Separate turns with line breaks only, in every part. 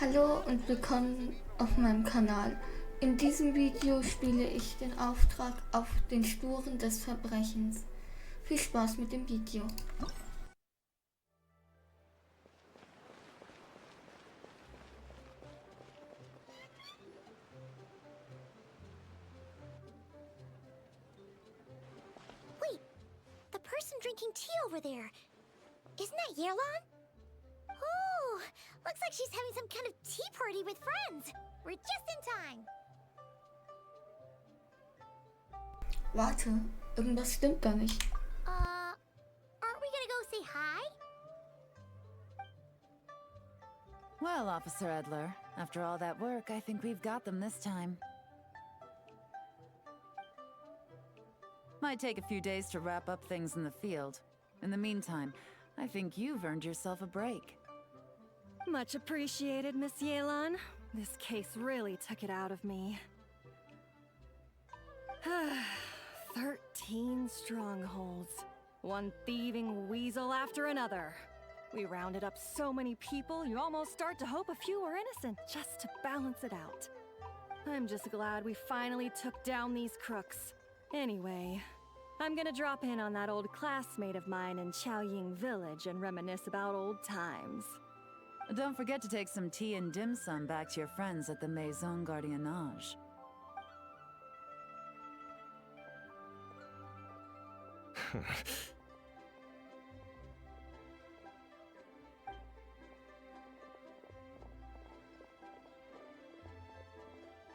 Hallo und willkommen auf meinem Kanal. In diesem Video spiele ich den Auftrag auf den Spuren des Verbrechens. Viel Spaß mit dem Video.
Wait, the person drinking tea over there. Isn't that Yerlon? Oh, looks like she's having some kind of tea party with friends. We're just in time.
Warte, irgendwas stimmt da nicht.
Aren't we gonna go say hi?
Well, Officer Edler, after all that work, I think we've got them this time. Might take a few days to wrap up things in the field. In the meantime, I think you've earned yourself a break.
Much appreciated, Miss Yelan. This case really took it out of me. 13 strongholds. One thieving weasel after another. We rounded up so many people, you almost start to hope a few were innocent, just to balance it out. I'm just glad we finally took down these crooks. Anyway, I'm gonna drop in on that old classmate of mine in Chaoying Village and reminisce about old times.
Don't forget to take some tea and dim sum back to your friends at the Maison Gardiennage.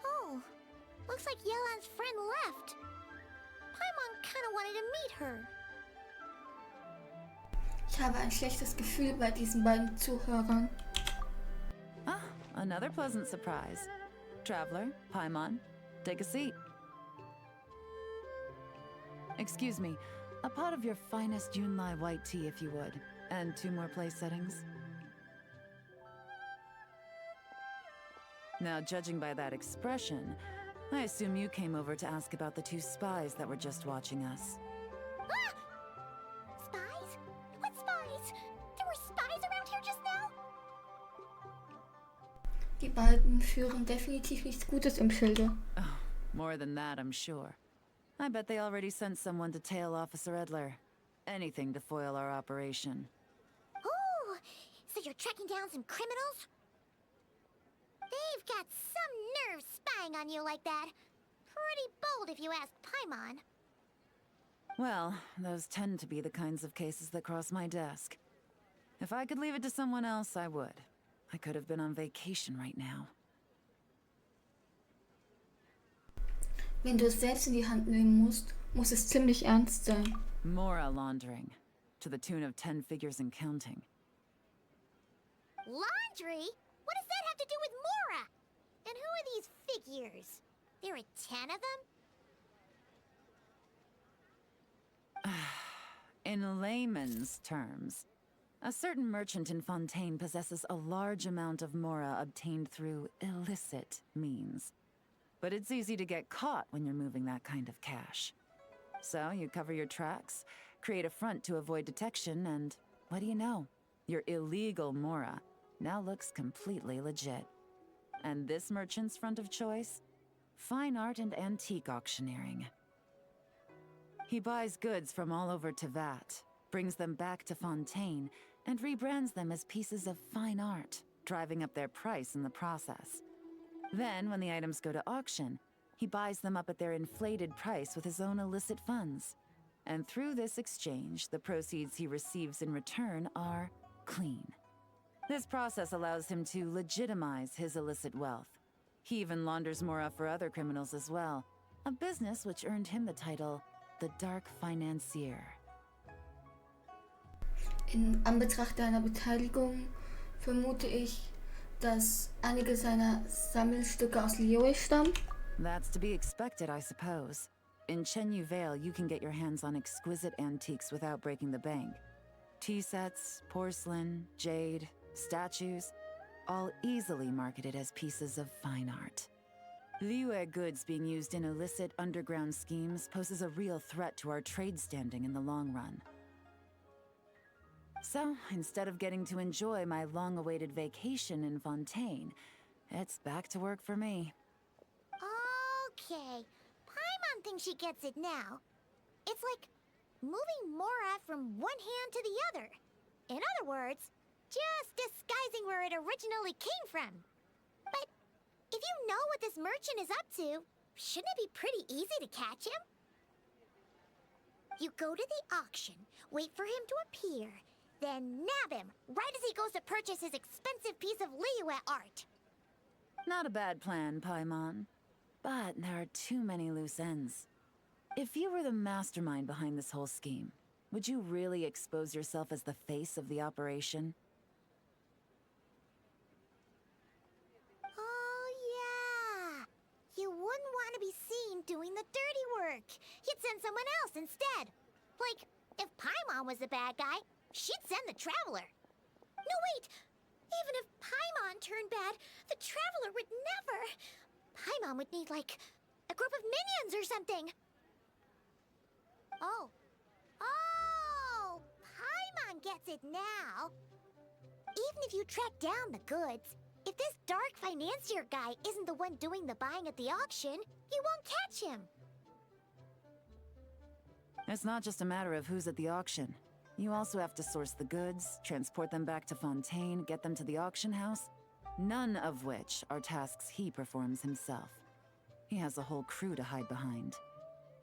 Oh, looks like Yelan's friend left. Paimon kinda wanted to meet her.
Ich habe ein schlechtes Gefühl bei diesen beiden Zuhörern.
Ah, another pleasant surprise. Traveler, Paimon, take a seat. Excuse me, a pot of your finest Yunlai white tea if you would, and 2 more place settings. Now, judging by that expression, I assume you came over to ask about the 2 spies that were just watching us.
Ah! Spies? What spies? There were spies around here just now?
Die beiden führen definitiv nichts Gutes im Schilde.
Oh, more than that, I'm sure. I bet they already sent someone to tail Officer Edler. Anything to foil our operation.
Oh, so you're tracking down some criminals? They've got some nerve spying on you like that. Pretty bold if you ask Paimon.
Well, those tend to be the kinds of cases that cross my desk. If I could leave it to someone else, I would. I could have been on vacation right now.
Wenn du es selbst in die Hand nehmen musst, muss es ziemlich ernst sein.
Mora laundering. To the tune of 10 figures and counting.
Laundry? What does that have to do with Mora? And who are these figures? There are 10 of them?
In layman's terms, a certain merchant in Fontaine possesses a large amount of Mora obtained through illicit means. But it's easy to get caught when you're moving that kind of cash. So you cover your tracks, create a front to avoid detection, and what do you know? Your illegal Mora now looks completely legit. And this merchant's front of choice? Fine art and antique auctioneering. He buys goods from all over Tevat, brings them back to Fontaine, and rebrands them as pieces of fine art, driving up their price in the process. Then, when the items go to auction, he buys them up at their inflated price with his own illicit funds. And through this exchange, the proceeds he receives in return are clean. This process allows him to legitimize his illicit wealth. He even launders Mora for other criminals as well, a business which earned him the title, the Dark Financier.
In Anbetracht deiner Beteiligung vermute ich, dass einige seiner Sammelstücke aus Liyue stammen.
That's to be expected, I suppose. In Chenyu Vale, you can get your hands on exquisite antiques without breaking the bank. Tea sets, porcelain, jade, statues, all easily marketed as pieces of fine art. Liyue goods being used in illicit underground schemes poses a real threat to our trade standing in the long run. So, instead of getting to enjoy my long-awaited vacation in Fontaine, it's back to work for me.
Okay. Paimon thinks she gets it now. It's like moving Mora from one hand to the other. In other words, just disguising where it originally came from. But if you know what this merchant is up to, shouldn't it be pretty easy to catch him? You go to the auction, wait for him to appear, then nab him right as he goes to purchase his expensive piece of Liyue art.
Not a bad plan, Paimon. But there are too many loose ends. If you were the mastermind behind this whole scheme, would you really expose yourself as the face of the operation?
Oh, yeah. You wouldn't want to be seen doing the dirty work. You'd send someone else instead. Like, if Paimon was the bad guy, she'd send the Traveler. No, wait! Even if Paimon turned bad, the Traveler would never... Paimon would need, like, a group of minions or something. Oh. Oh! Paimon gets it now. Even if you track down the goods, if this dark financier guy isn't the one doing the buying at the auction, you won't catch him.
It's not just a matter of who's at the auction. You also have to source the goods, transport them back to Fontaine, get them to the auction house. None of which are tasks he performs himself. He has a whole crew to hide behind.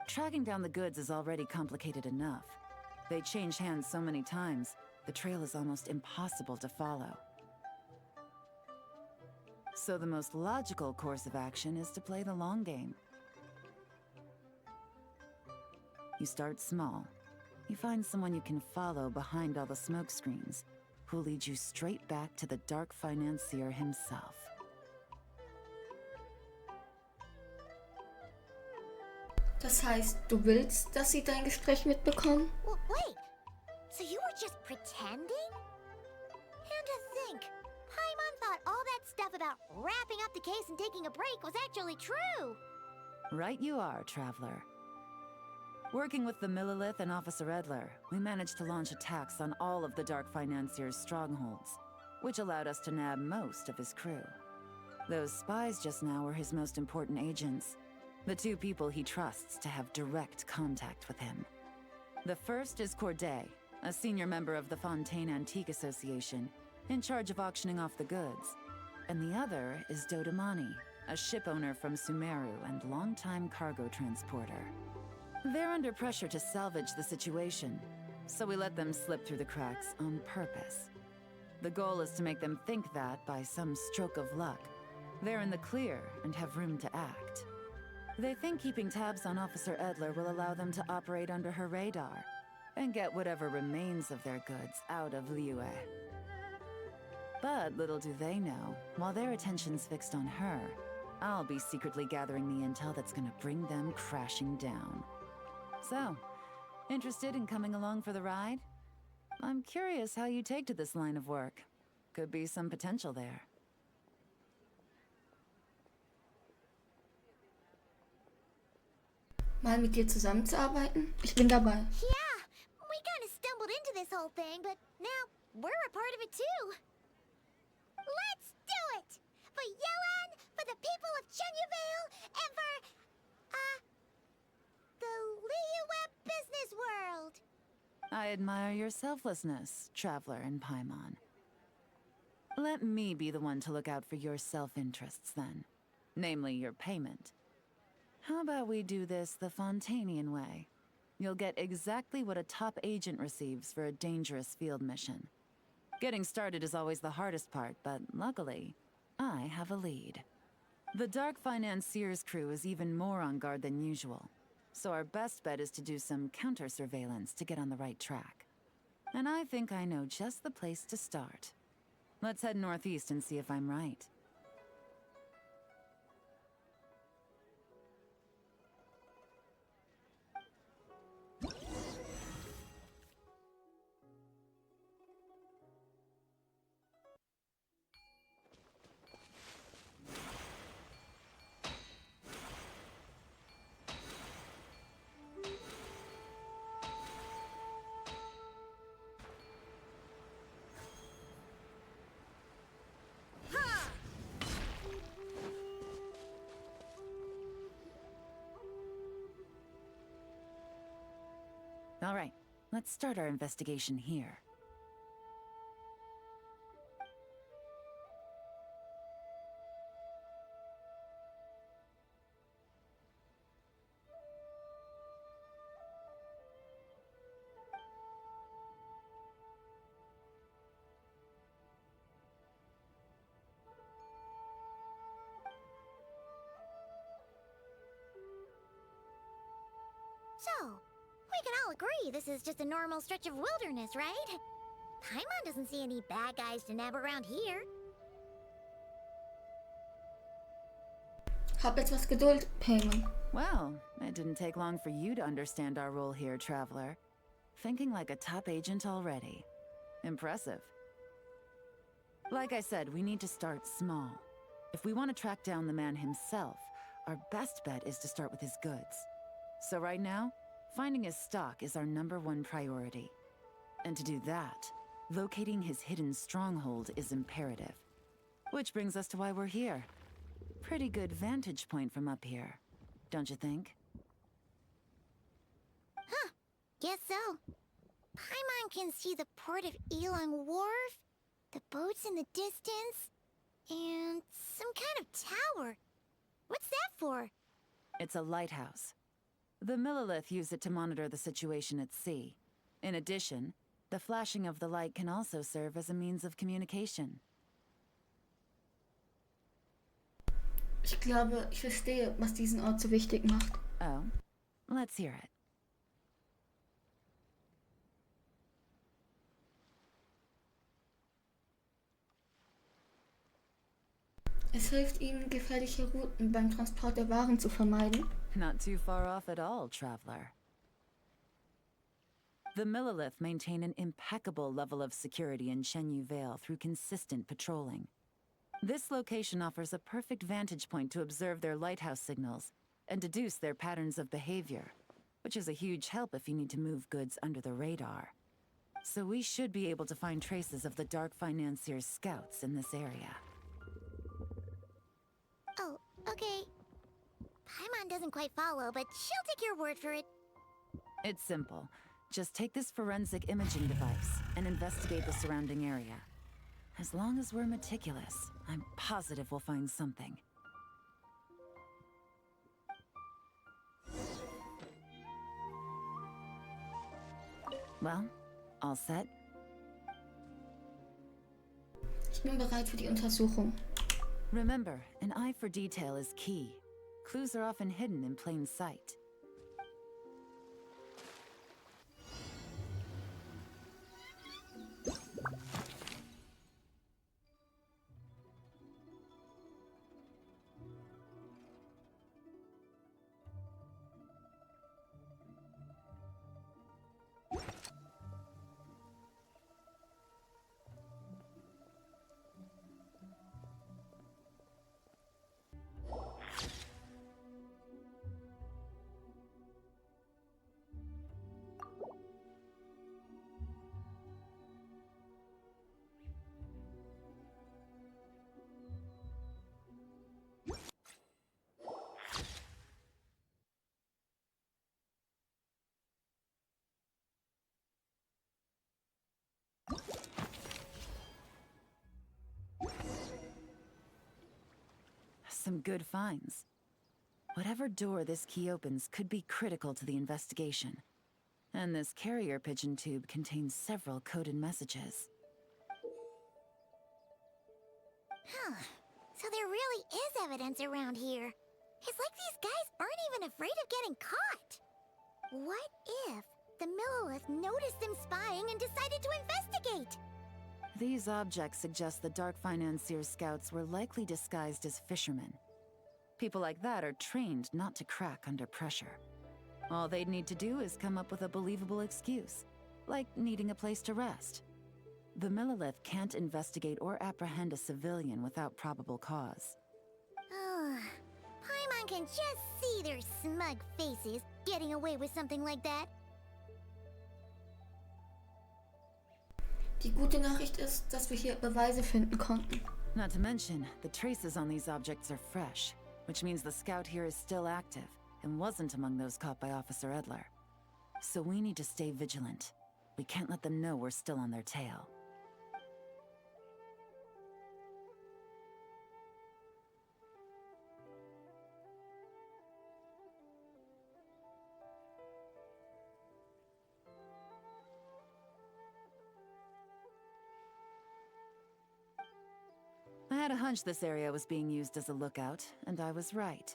Tracking down the goods is already complicated enough. They change hands so many times, the trail is almost impossible to follow. So the most logical course of action is to play the long game. You start small. You find someone you can follow behind all the smoke screens, who'll lead you straight back to the dark financier himself.
Das heißt, du willst, dass sie dein Gespräch mitbekommen?
Wait, so you were just pretending? And to think, Paimon thought all that stuff about wrapping up the case and taking a break was actually true.
Right you are, Traveler. Working with the Millilith and Officer Edler, we managed to launch attacks on all of the Dark Financier's strongholds, which allowed us to nab most of his crew. Those spies just now were his most important agents, the two people he trusts to have direct contact with him. The first is Corday, a senior member of the Fontaine Antique Association, in charge of auctioning off the goods. And the other is Dodamani, a ship owner from Sumeru and longtime cargo transporter. They're under pressure to salvage the situation, so we let them slip through the cracks on purpose. The goal is to make them think that, by some stroke of luck, they're in the clear and have room to act. They think keeping tabs on Officer Edler will allow them to operate under her radar and get whatever remains of their goods out of Liyue. But little do they know, while their attention's fixed on her, I'll be secretly gathering the intel that's gonna bring them crashing down. So, interested in coming along for the ride? I'm curious how you take to this line of work. Could be some potential there.
Mal mit dir zusammenzuarbeiten? Ich bin dabei.
Yeah, we kind of stumbled into this whole thing, but now we're a part of it too. Let's do it! For Yelan, for the people of Chenyavale, and for, the Liyue business world!
I admire your selflessness, Traveler and Paimon. Let me be the one to look out for your self-interests then. Namely, your payment. How about we do this the Fontainian way? You'll get exactly what a top agent receives for a dangerous field mission. Getting started is always the hardest part, but luckily, I have a lead. The Dark Financier's crew is even more on guard than usual, so our best bet is to do some counter-surveillance to get on the right track. And I think I know just the place to start. Let's head northeast and see if I'm right. All right, let's start our investigation here.
So, we can all agree this is just a normal stretch of wilderness, right? Paimon doesn't see any bad guys to nab around here.
Hab etwas Geduld, Paimon.
Well, it didn't take long for you to understand our role here, Traveler. Thinking like a top agent already. Impressive. Like I said, we need to start small. If we want to track down the man himself, our best bet is to start with his goods. So right now, finding his stock is our #1 priority. And to do that, locating his hidden stronghold is imperative. Which brings us to why we're here. Pretty good vantage point from up here, don't you think?
Huh, guess so. Paimon can see the port of Elang Wharf, the boats in the distance, and some kind of tower. What's that for?
It's a lighthouse. The Millilith use it to monitor the situation at sea. In addition, the flashing of the light can also serve as a means of communication.
Ich glaube, ich verstehe, was diesen Ort so wichtig macht.
Oh, let's hear it.
Es hilft ihnen, gefährliche Routen beim Transport der Waren zu vermeiden.
Not too far off at all, Traveler. The Millilith maintain an impeccable level of security in Shenyu Vale through consistent patrolling. This location offers a perfect vantage point to observe their lighthouse signals and deduce their patterns of behavior, which is a huge help if you need to move goods under the radar. So we should be able to find traces of the Dark Financier's scouts in this area.
Oh, okay. Paimon doesn't quite follow, but she'll take your word for it.
It's simple. Just take this forensic imaging device and investigate the surrounding area. As long as we're meticulous, I'm positive we'll find something. Well, all set?
Ich bin bereit für die Untersuchung.
Remember, an eye for detail is key. Clues are often hidden in plain sight. Some good finds. Whatever door this key opens could be critical to the investigation. And this carrier pigeon tube contains several coded messages.
Huh. So there really is evidence around here. It's like these guys aren't even afraid of getting caught. What if the Millilith noticed them spying and decided to investigate?
These objects suggest the Dark Financier's scouts were likely disguised as fishermen. People like that are trained not to crack under pressure. All they'd need to do is come up with a believable excuse, like needing a place to rest. The Millilith can't investigate or apprehend a civilian without probable cause.
Paimon can just see their smug faces getting away with something like that.
Die gute Nachricht ist, dass wir hier Beweise finden konnten.
Not to mention, the traces on these objects are fresh, which means the scout here is still active and wasn't among those caught by Officer Edler. so we need to stay vigilant. We can't let them know we're still on their tail. I had a hunch this area was being used as a lookout, and I was right.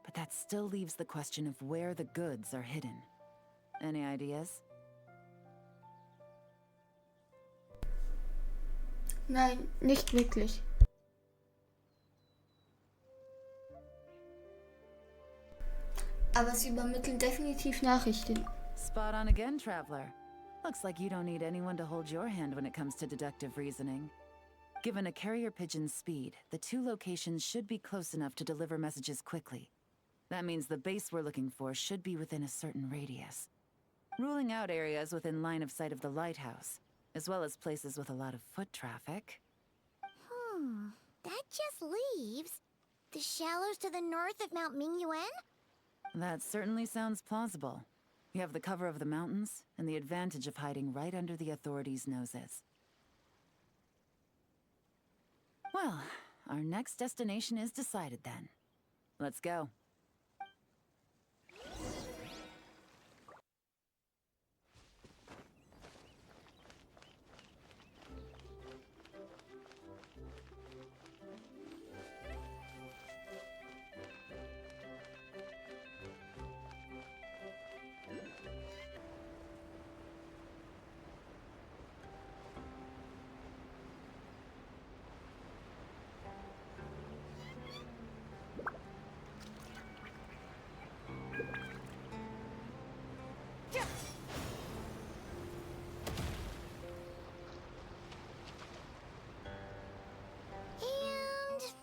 But that still leaves the question of where the goods are hidden. Any ideas?
Nein, nicht wirklich. Aber sie übermitteln definitiv Nachrichten.
Spot on again, Traveler. Looks like you don't need anyone to hold your hand when it comes to deductive reasoning. Given a carrier pigeon's speed, the two locations should be close enough to deliver messages quickly. That means the base we're looking for should be within a certain radius. Ruling out areas within line of sight of the lighthouse, as well as places with a lot of foot traffic.
That just leaves the shallows to the north of Mount Mingyuan?
That certainly sounds plausible. You have the cover of the mountains, and the advantage of hiding right under the authorities' noses. Well, our next destination is decided then. Let's go.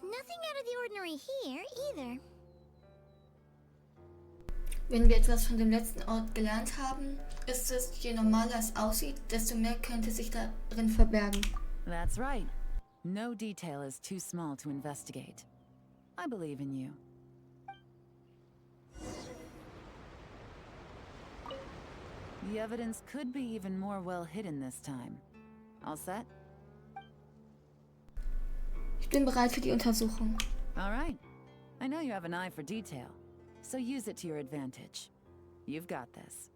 Nothing out of the ordinary here, either.
Wenn wir etwas von dem letzten Ort gelernt haben, ist es, je normaler es aussieht, desto mehr könnte sich darin verbergen.
That's right. No detail is too small to investigate. I believe in you. The evidence could be even more well hidden this time. All set?
Ich bin bereit für die Untersuchung.
All right. I know you have an eye for detail, so use it to your advantage. You've got this.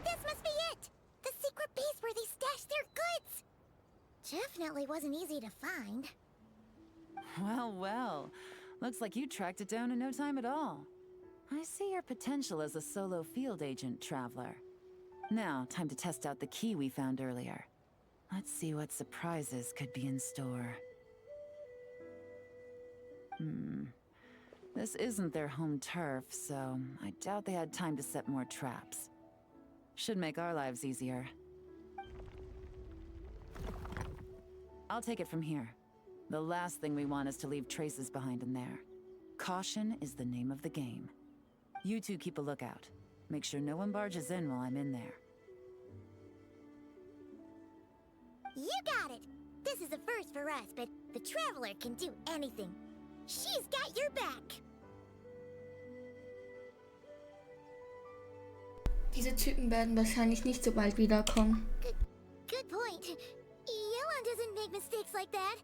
This must be it! The secret base where they stashed their goods! Definitely wasn't easy to find.
Well, well. Looks like you tracked it down in no time at all. I see your potential as a solo field agent, Traveler. Now, time to test out the key we found earlier. Let's see what surprises could be in store. This isn't their home turf, so I doubt they had time to set more traps. Should make our lives easier. I'll take it from here. The last thing we want is to leave traces behind in there. Caution is the name of the game. You two keep a lookout. Make sure no one barges in while I'm in there.
You got it! This is a first for us, but the Traveler can do anything. She's got your back!
Diese Typen werden wahrscheinlich nicht so bald wiederkommen.
Good point. Yelan doesn't make mistakes like that.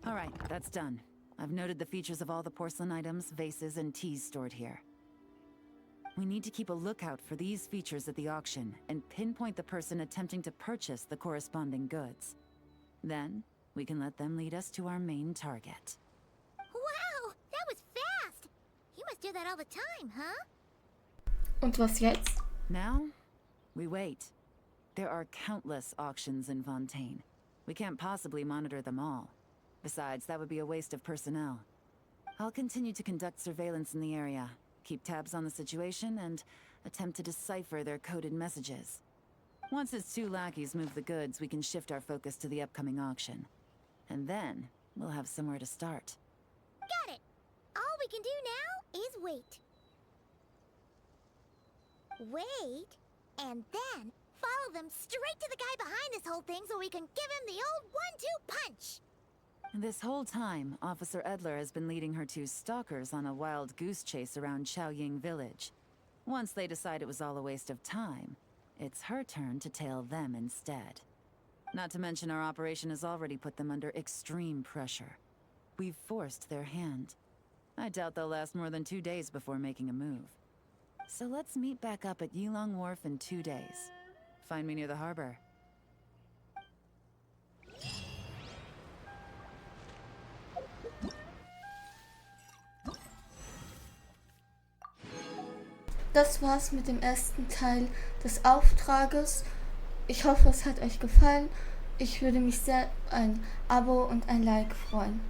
All right, that's done. I've noted the features of all the porcelain items, vases, and teas stored here. We need to keep a lookout for these features at the auction and pinpoint the person attempting to purchase the corresponding goods. Then, we can let them lead us to our main target.
Wow, that was fast! You must do that all the time, huh?
Und was jetzt?
Now, we wait. There are countless auctions in Fontaine. We can't possibly monitor them all. Besides, that would be a waste of personnel. I'll continue to conduct surveillance in the area, keep tabs on the situation, and attempt to decipher their coded messages. Once his two lackeys move the goods, we can shift our focus to the upcoming auction. And then, we'll have somewhere to start.
Got it! All we can do now is wait. Wait, and then follow them straight to the guy behind this whole thing so we can give him the old 1-2 punch!
This whole time, Officer Edler has been leading her two stalkers on a wild goose chase around Xiaoying village. Once they decide it was all a waste of time, it's her turn to tail them instead. Not to mention our operation has already put them under extreme pressure. We've forced their hand. I doubt they'll last more than 2 days before making a move. So let's meet back up at Yilong Wharf in 2 days. Find me near the harbor.
Das war's mit dem ersten Teil des Auftrages. Ich hoffe, es hat euch gefallen. Ich würde mich sehr ein Abo und ein Like freuen.